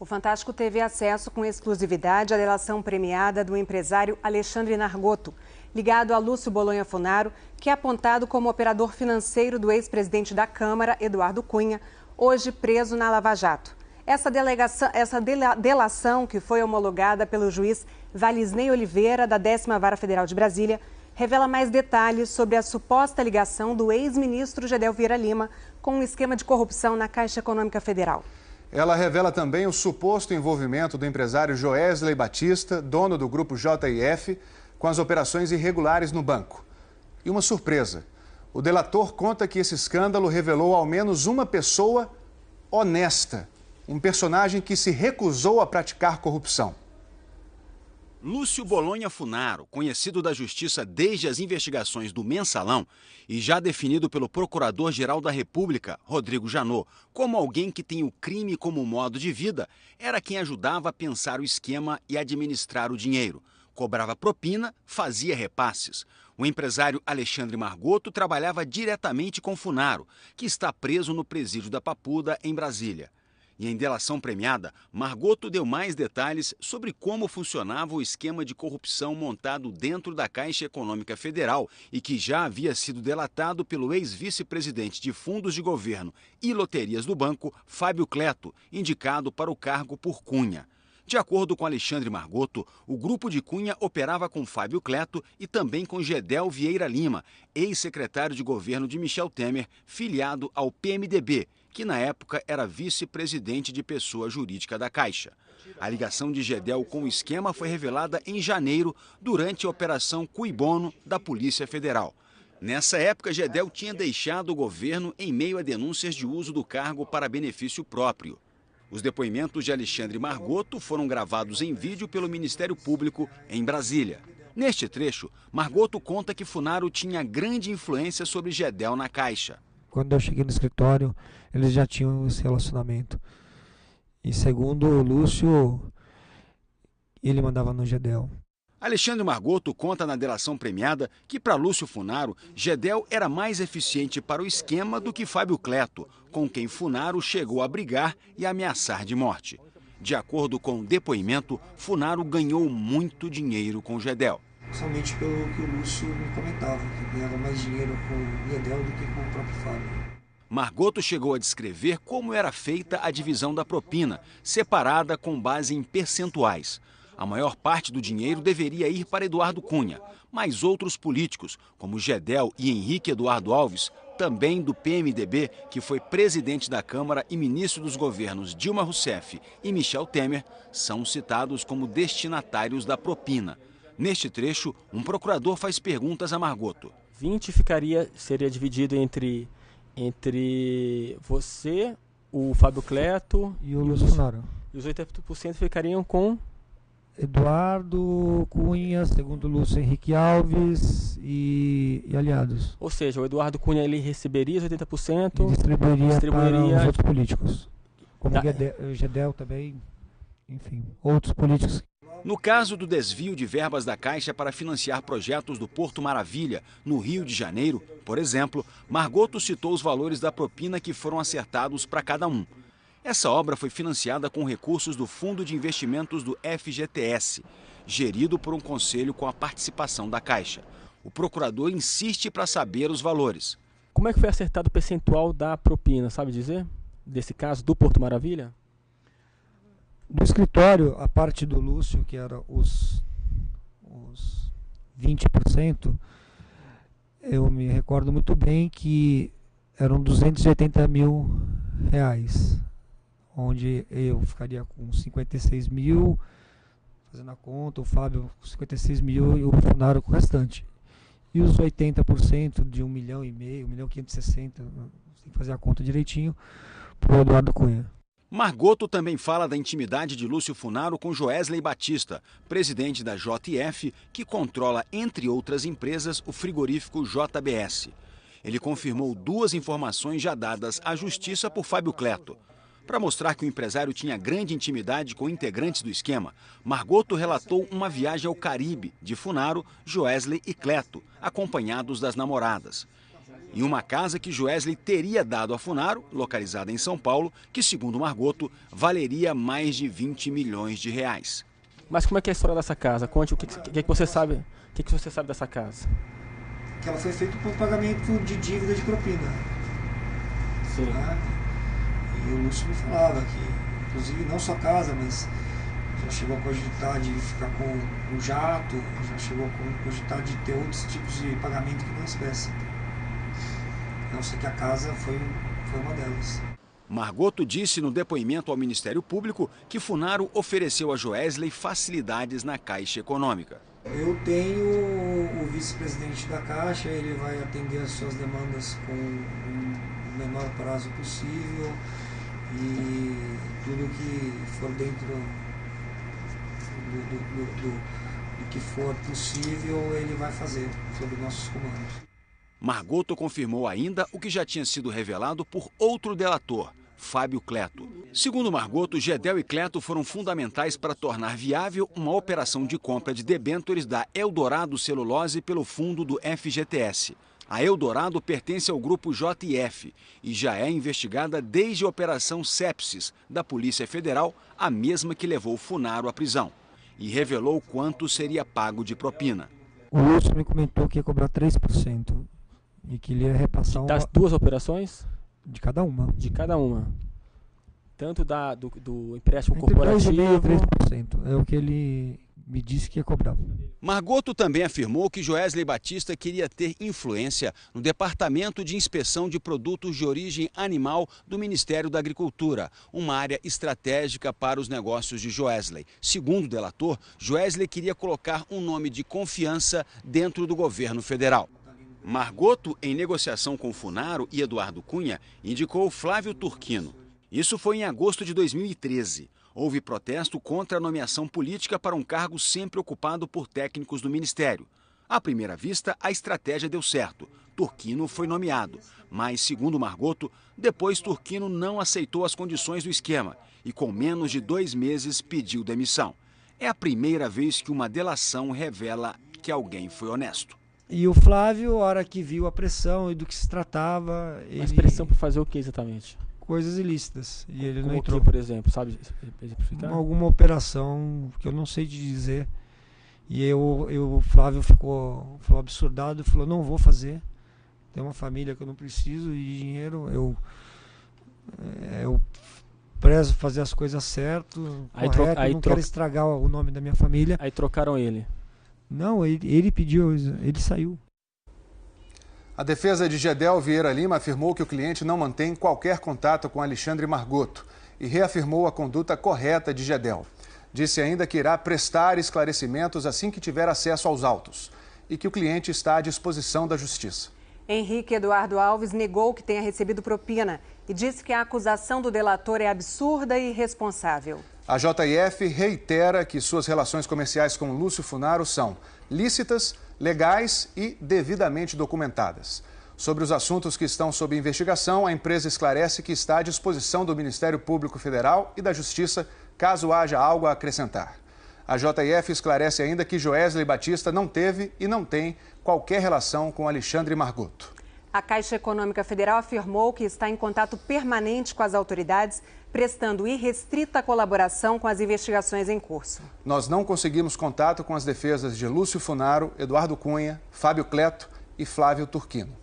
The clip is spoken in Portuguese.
O Fantástico teve acesso com exclusividade à delação premiada do empresário Alexandre Nargotto, ligado a Lúcio Bolonha Funaro, que é apontado como operador financeiro do ex-presidente da Câmara, Eduardo Cunha, hoje preso na Lava Jato. Essa delação, que foi homologada pelo juiz Valisney Oliveira, da 10ª Vara Federal de Brasília, revela mais detalhes sobre a suposta ligação do ex-ministro Gedel Vieira Lima com um esquema de corrupção na Caixa Econômica Federal. Ela revela também o suposto envolvimento do empresário Joesley Batista, dono do grupo JIF, com as operações irregulares no banco. E uma surpresa: o delator conta que esse escândalo revelou ao menos uma pessoa honesta, um personagem que se recusou a praticar corrupção. Lúcio Bolonha Funaro, conhecido da Justiça desde as investigações do Mensalão e já definido pelo Procurador-Geral da República, Rodrigo Janot, como alguém que tem o crime como modo de vida, era quem ajudava a pensar o esquema e administrar o dinheiro. Cobrava propina, fazia repasses. O empresário Alexandre Nargotto trabalhava diretamente com Funaro, que está preso no presídio da Papuda, em Brasília. E em delação premiada, Nargotto deu mais detalhes sobre como funcionava o esquema de corrupção montado dentro da Caixa Econômica Federal e que já havia sido delatado pelo ex-vice-presidente de fundos de governo e loterias do banco, Fábio Cleto, indicado para o cargo por Cunha. De acordo com Alexandre Nargotto, o grupo de Cunha operava com Fábio Cleto e também com Gedel Vieira Lima, ex-secretário de governo de Michel Temer, filiado ao PMDB, que na época era vice-presidente de pessoa jurídica da Caixa. A ligação de Gedel com o esquema foi revelada em janeiro, durante a Operação Cui Bono da Polícia Federal. Nessa época, Gedel tinha deixado o governo em meio a denúncias de uso do cargo para benefício próprio. Os depoimentos de Alexandre Nargotto foram gravados em vídeo pelo Ministério Público em Brasília. Neste trecho, Nargotto conta que Funaro tinha grande influência sobre Gedel na Caixa. Quando eu cheguei no escritório, eles já tinham esse relacionamento. E segundo o Lúcio, ele mandava no Gedel. Alexandre Nargotto conta na delação premiada que, para Lúcio Funaro, Gedel era mais eficiente para o esquema do que Fábio Cleto, com quem Funaro chegou a brigar e ameaçar de morte. De acordo com o depoimento, Funaro ganhou muito dinheiro com Gedel. Somente pelo que o Lúcio me comentava, que ganhava mais dinheiro com o Gedel do que com o próprio Fábio. Nargotto chegou a descrever como era feita a divisão da propina, separada com base em percentuais. A maior parte do dinheiro deveria ir para Eduardo Cunha, mas outros políticos, como Gedel e Henrique Eduardo Alves, também do PMDB, que foi presidente da Câmara e ministro dos governos Dilma Rousseff e Michel Temer, são citados como destinatários da propina. Neste trecho, um procurador faz perguntas a Nargotto. 20 seria dividido entre você, o Fábio Cleto e o Lúcio Funaro. E os 80% ficariam com Eduardo Cunha, segundo Lúcio, Henrique Alves e aliados. Ou seja, o Eduardo Cunha ele receberia os 80% e distribuiria para os outros políticos. Como o Gedel também, enfim, outros políticos. No caso do desvio de verbas da Caixa para financiar projetos do Porto Maravilha, no Rio de Janeiro, por exemplo, Nargotto citou os valores da propina que foram acertados para cada um. Essa obra foi financiada com recursos do Fundo de Investimentos do FGTS, gerido por um conselho com a participação da Caixa. O procurador insiste para saber os valores. Como é que foi acertado o percentual da propina, sabe dizer? Desse caso do Porto Maravilha? No escritório, a parte do Lúcio, que era os 20%, eu me recordo muito bem que eram 280 mil reais, onde eu ficaria com 56 mil, fazendo a conta, o Fábio com 56 mil e o Funaro com o restante. E os 80% de 1,5 milhão, 1.560.000, tem que fazer a conta direitinho, para o Eduardo Cunha. Nargotto também fala da intimidade de Lúcio Funaro com Joesley Batista, presidente da JF, que controla, entre outras empresas, o frigorífico JBS. Ele confirmou 2 informações já dadas à justiça por Fábio Cleto. Para mostrar que o empresário tinha grande intimidade com integrantes do esquema, Nargotto relatou uma viagem ao Caribe de Funaro, Joesley e Cleto, acompanhados das namoradas. e uma casa que Joesley teria dado a Funaro, localizada em São Paulo, que, segundo Margotto, valeria mais de 20 milhões de reais. Mas como é que é a história dessa casa? Conte o que você sabe. O que você sabe dessa casa? Que ela foi feita por pagamento de dívida de propina. Sim. E o Lúcio me falava que, inclusive, não só a casa, mas já chegou a cogitar de ficar com o jato, já chegou a cogitar de ter outros tipos de pagamento que não espécie. Não sei que a casa foi uma delas. Margotto disse no depoimento ao Ministério Público que Funaro ofereceu a Joesley facilidades na Caixa Econômica. Eu tenho o vice-presidente da Caixa, ele vai atender as suas demandas com o menor prazo possível e tudo que for dentro do que for possível ele vai fazer sob nossos comandos. Margotto confirmou ainda o que já tinha sido revelado por outro delator, Fábio Cleto. Segundo Margotto, Gedel e Cleto foram fundamentais para tornar viável uma operação de compra de debêntures da Eldorado Celulose pelo fundo do FGTS. A Eldorado pertence ao grupo JF e já é investigada desde a Operação Sepsis da Polícia Federal, a mesma que levou Funaro à prisão, e revelou quanto seria pago de propina. O Lúcio me comentou que ia cobrar 3% e que ele ia repassar das duas operações? De cada uma. De cada uma. Tanto do empréstimo entre corporativo... 2,5% e 3%. É o que ele me disse que ia cobrar. Margotto também afirmou que Joesley Batista queria ter influência no Departamento de Inspeção de Produtos de Origem Animal do Ministério da Agricultura, uma área estratégica para os negócios de Joesley. Segundo o delator, Joesley queria colocar um nome de confiança dentro do governo federal. Margotto, em negociação com Funaro e Eduardo Cunha, indicou Flávio Turquino. Isso foi em agosto de 2013. Houve protesto contra a nomeação política para um cargo sempre ocupado por técnicos do Ministério. À primeira vista, a estratégia deu certo. Turquino foi nomeado. Mas, segundo Margotto, depois Turquino não aceitou as condições do esquema e, com menos de 2 meses, pediu demissão. É a primeira vez que uma delação revela que alguém foi honesto. E o Flávio, a hora que viu a pressão e do que se tratava... Mas pressão para fazer o que exatamente? Coisas ilícitas. E ele como não entrou. Que, por exemplo, sabe exemplificar? Alguma operação que eu não sei te dizer. E o Flávio ficou absurdado e falou, não vou fazer. Tem uma família que eu não preciso de dinheiro. Eu prezo fazer as coisas certo, correto, não quero estragar o nome da minha família. Aí trocaram ele. Não, ele pediu, ele saiu. A defesa de Gedel Vieira Lima afirmou que o cliente não mantém qualquer contato com Alexandre Margotto e reafirmou a conduta correta de Gedel. Disse ainda que irá prestar esclarecimentos assim que tiver acesso aos autos e que o cliente está à disposição da Justiça. Henrique Eduardo Alves negou que tenha recebido propina e disse que a acusação do delator é absurda e irresponsável. A JF reitera que suas relações comerciais com Lúcio Funaro são lícitas, legais e devidamente documentadas. Sobre os assuntos que estão sob investigação, a empresa esclarece que está à disposição do Ministério Público Federal e da Justiça, caso haja algo a acrescentar. A JF esclarece ainda que Joesley Batista não teve e não tem qualquer relação com Alexandre Margotto. A Caixa Econômica Federal afirmou que está em contato permanente com as autoridades, prestando irrestrita colaboração com as investigações em curso. Nós não conseguimos contato com as defesas de Lúcio Funaro, Eduardo Cunha, Fábio Cleto e Flávio Turquino.